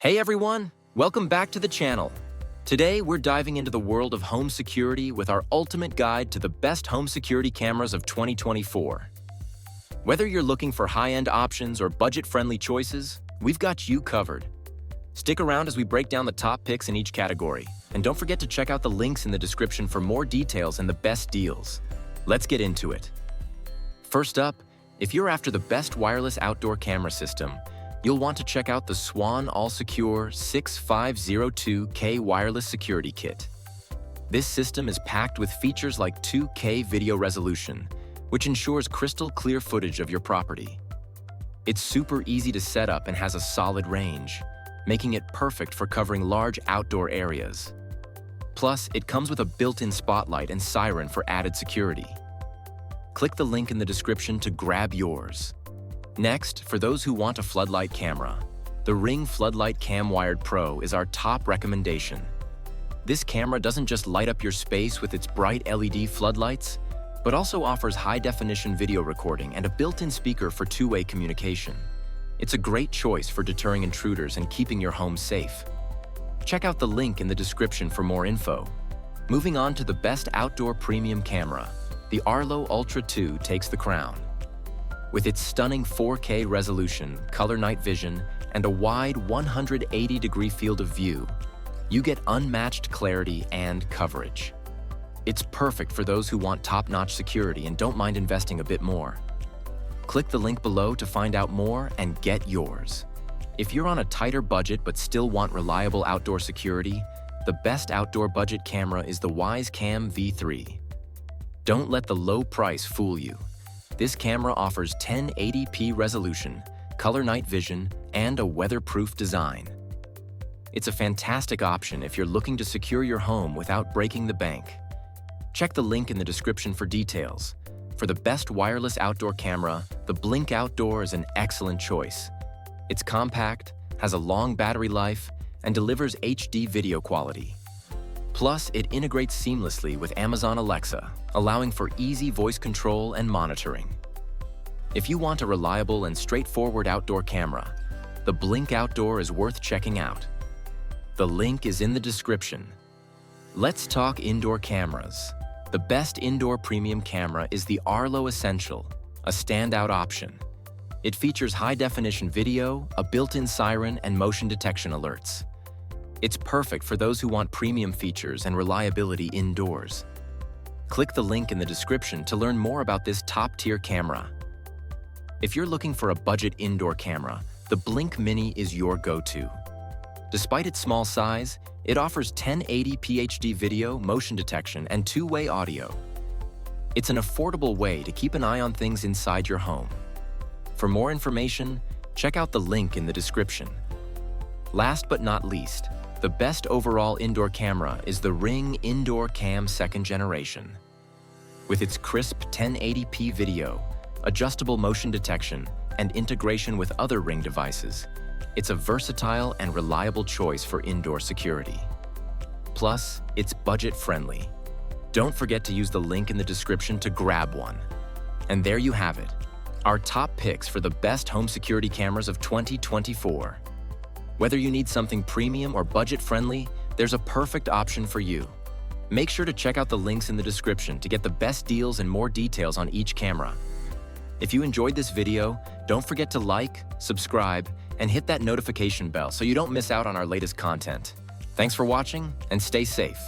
Hey everyone, welcome back to the channel. Today we're diving into the world of home security with our ultimate guide to the best home security cameras of 2024. Whether you're looking for high-end options or budget-friendly choices, we've got you covered. Stick around as we break down the top picks in each category, and don't forget to check out the links in the description for more details and the best deals. Let's get into it. First up, if you're after the best wireless outdoor camera system, you'll want to check out the Swan All-Secure 6502K Wireless Security Kit. This system is packed with features like 2K video resolution, which ensures crystal clear footage of your property. It's super easy to set up and has a solid range, making it perfect for covering large outdoor areas. Plus, it comes with a built-in spotlight and siren for added security. Click the link in the description to grab yours. Next, for those who want a Floodlight camera, the Ring Floodlight Cam Wired Pro is our top recommendation. This camera doesn't just light up your space with its bright LED floodlights, but also offers high-definition video recording and a built-in speaker for two-way communication. It's a great choice for deterring intruders and keeping your home safe. Check out the link in the description for more info. Moving on to the best outdoor premium camera, the Arlo Ultra 2 takes the crown. With its stunning 4K resolution, color night vision, and a wide 180-degree field of view, you get unmatched clarity and coverage. It's perfect for those who want top-notch security and don't mind investing a bit more. Click the link below to find out more and get yours. If you're on a tighter budget but still want reliable outdoor security, the best outdoor budget camera is the Wisecam V3. Don't let the low price fool you. This camera offers 1080p resolution, color night vision, and a weatherproof design. It's a fantastic option if you're looking to secure your home without breaking the bank. Check the link in the description for details. For the best wireless outdoor camera, the Blink Outdoor is an excellent choice. It's compact, has a long battery life, and delivers HD video quality. Plus, it integrates seamlessly with Amazon Alexa, allowing for easy voice control and monitoring. If you want a reliable and straightforward outdoor camera, the Blink Outdoor is worth checking out. The link is in the description. Let's talk indoor cameras. The best indoor premium camera is the Arlo Essential, a standout option. It features high-definition video, a built-in siren, and motion detection alerts. It's perfect for those who want premium features and reliability indoors. Click the link in the description to learn more about this top-tier camera. If you're looking for a budget indoor camera, the Blink Mini is your go-to. Despite its small size, it offers 1080p HD video, motion detection, and two-way audio. It's an affordable way to keep an eye on things inside your home. For more information, check out the link in the description. Last but not least, the best overall indoor camera is the Ring Indoor Cam 2nd Generation. With its crisp 1080p video, adjustable motion detection, and integration with other Ring devices, it's a versatile and reliable choice for indoor security. Plus, it's budget-friendly. Don't forget to use the link in the description to grab one. And there you have it, our top picks for the best home security cameras of 2024. Whether you need something premium or budget-friendly, there's a perfect option for you. Make sure to check out the links in the description to get the best deals and more details on each camera. If you enjoyed this video, don't forget to like, subscribe, and hit that notification bell so you don't miss out on our latest content. Thanks for watching, and stay safe.